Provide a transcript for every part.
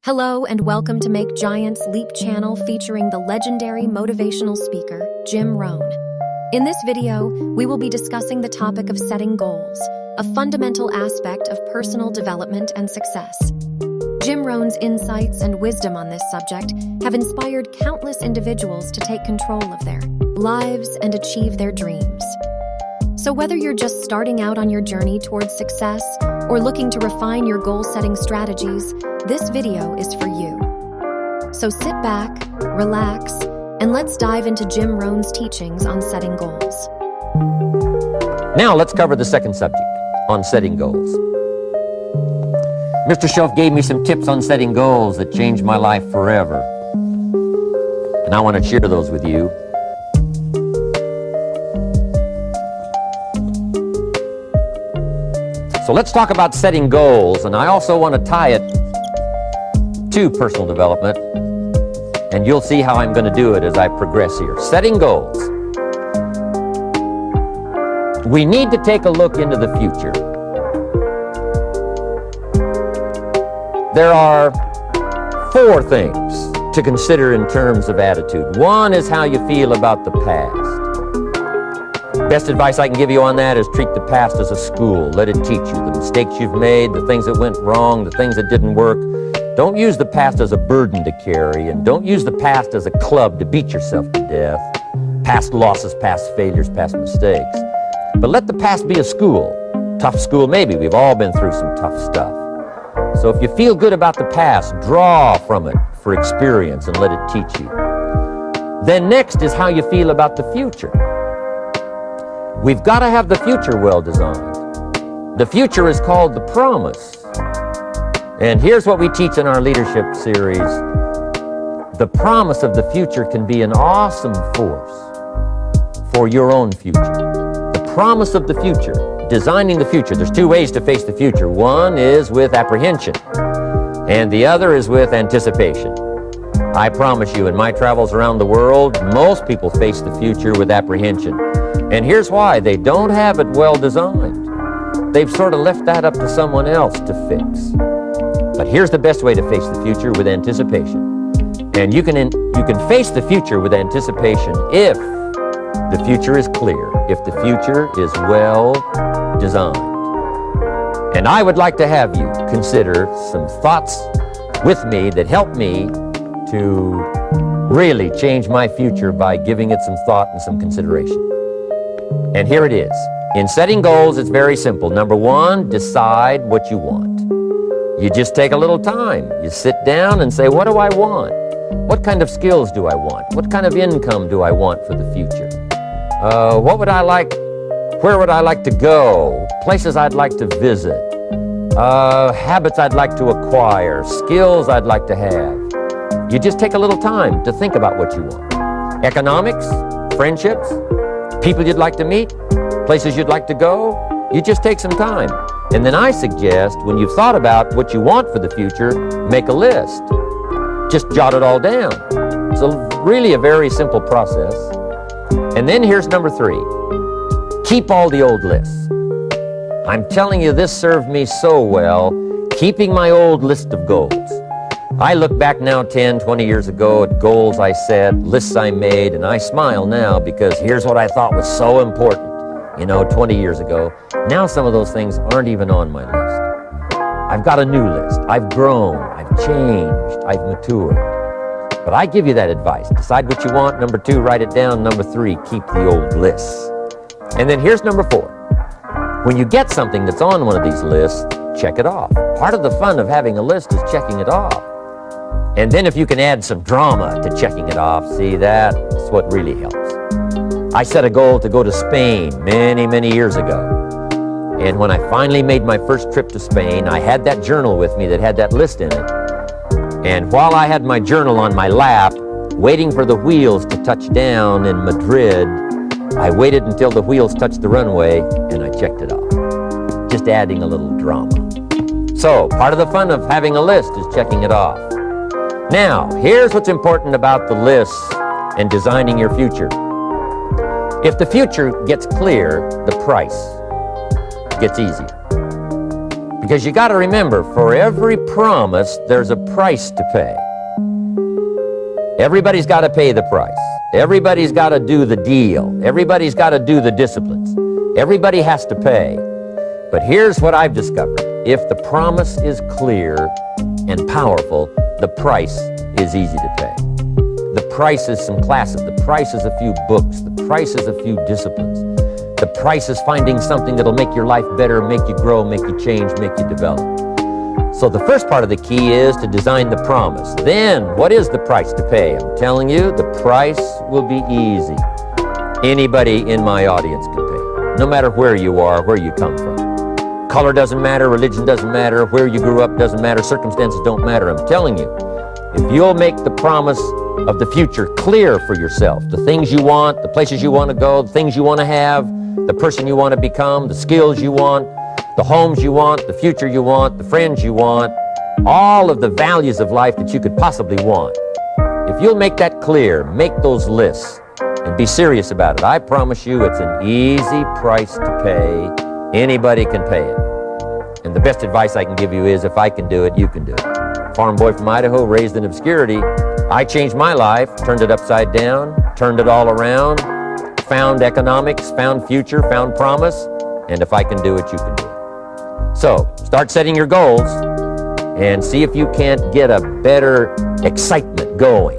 Hello and welcome to MakeGiantLeaps Channel featuring the legendary motivational speaker, Jim Rohn. In this video, we will be discussing the topic of setting goals, a fundamental aspect of personal development and success. Jim Rohn's insights and wisdom on this subject have inspired countless individuals to take control of their lives and achieve their dreams. So whether you're just starting out on your journey towards success or looking to refine your goal-setting strategies, this video is for you. So sit back, relax, and let's dive into Jim Rohn's teachings on setting goals. Now let's cover the second subject, on setting goals. Mr. Shelf gave me some tips on setting goals that changed my life forever. And I want to share those with you. So let's talk about setting goals, and I also want to tie it to personal development, and you'll see how I'm going to do it as I progress here. Setting goals. We need to take a look into the future. There are 4 things to consider in terms of attitude. One is how you feel about the past. Best advice I can give you on that is treat the past as a school. Let it teach you the mistakes you've made, the things that went wrong, the things that didn't work. Don't use the past as a burden to carry, and don't use the past as a club to beat yourself to death. Past losses, past failures, past mistakes. But let the past be a school. Tough school, maybe. We've all been through some tough stuff. So if you feel good about the past, draw from it for experience and let it teach you. Then next is how you feel about the future. We've got to have the future well designed. The future is called the promise. And here's what we teach in our leadership series. The promise of the future can be an awesome force for your own future. The promise of the future, designing the future. There's 2 ways to face the future. One is with apprehension, and the other is with anticipation. I promise you, in my travels around the world, most people face the future with apprehension. And here's why. They don't have it well designed. They've sort of left that up to someone else to fix. But here's the best way to face the future, with anticipation. And you can face the future with anticipation if the future is clear, if the future is well designed. And I would like to have you consider some thoughts with me that help me to really change my future by giving it some thought and some consideration. And here it is. In setting goals, it's very simple. Number 1, decide what you want. You just take a little time. You sit down and say, what do I want? What kind of skills do I want? What kind of income do I want for the future? What would I like? Where would I like to go? Places I'd like to visit. Habits I'd like to acquire. Skills I'd like to have. You just take a little time to think about what you want. Economics, friendships, people you'd like to meet, places you'd like to go. You just take some time. And then I suggest, when you've thought about what you want for the future, make a list. Just jot it all down. It's really a very simple process. And then here's number 3. Keep all the old lists. I'm telling you, this served me so well, keeping my old list of goals. I look back now 10, 20 years ago at goals I set, lists I made, and I smile now because here's what I thought was so important, 20 years ago. Now some of those things aren't even on my list. I've got a new list. I've grown, I've changed, I've matured. But I give you that advice. Decide what you want. Number 2, write it down. Number 3, keep the old lists. And then here's number 4. When you get something that's on one of these lists, check it off. Part of the fun of having a list is checking it off. And then if you can add some drama to checking it off, see, that's what really helps. I set a goal to go to Spain many, many years ago. And when I finally made my first trip to Spain, I had that journal with me that had that list in it. And while I had my journal on my lap, waiting for the wheels to touch down in Madrid, I waited until the wheels touched the runway and I checked it off. Just adding a little drama. So, part of the fun of having a list is checking it off. Now, here's what's important about the lists and designing your future. If the future gets clear, the price gets easier. Because you got to remember, for every promise, there's a price to pay. Everybody's got to pay the price. Everybody's got to do the deal. Everybody's got to do the disciplines. Everybody has to pay. But here's what I've discovered. If the promise is clear and powerful, the price is easy to pay. The price is some classes. The price is a few books. The price is a few disciplines. The price is finding something that'll make your life better, make you grow, make you change, make you develop. So the first part of the key is to design the promise. Then, what is the price to pay? I'm telling you, the price will be easy. Anybody in my audience can pay, no matter where you are, where you come from. Color doesn't matter, religion doesn't matter, where you grew up doesn't matter, circumstances don't matter. I'm telling you, if you'll make the promise of the future clear for yourself, the things you want, the places you want to go, the things you want to have, the person you want to become, the skills you want, the homes you want, the future you want, the friends you want, all of the values of life that you could possibly want. If you'll make that clear, make those lists, and be serious about it, I promise you it's an easy price to pay. Anybody can pay it. And the best advice I can give you is, if I can do it, you can do it. Farm boy from Idaho, raised in obscurity, I changed my life, turned it upside down, turned it all around, found economics, found future, found promise, and if I can do it, you can do it. So, start setting your goals and see if you can't get a better excitement going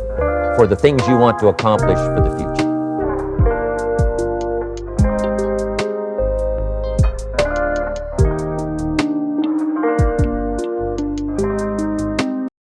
for the things you want to accomplish for the future.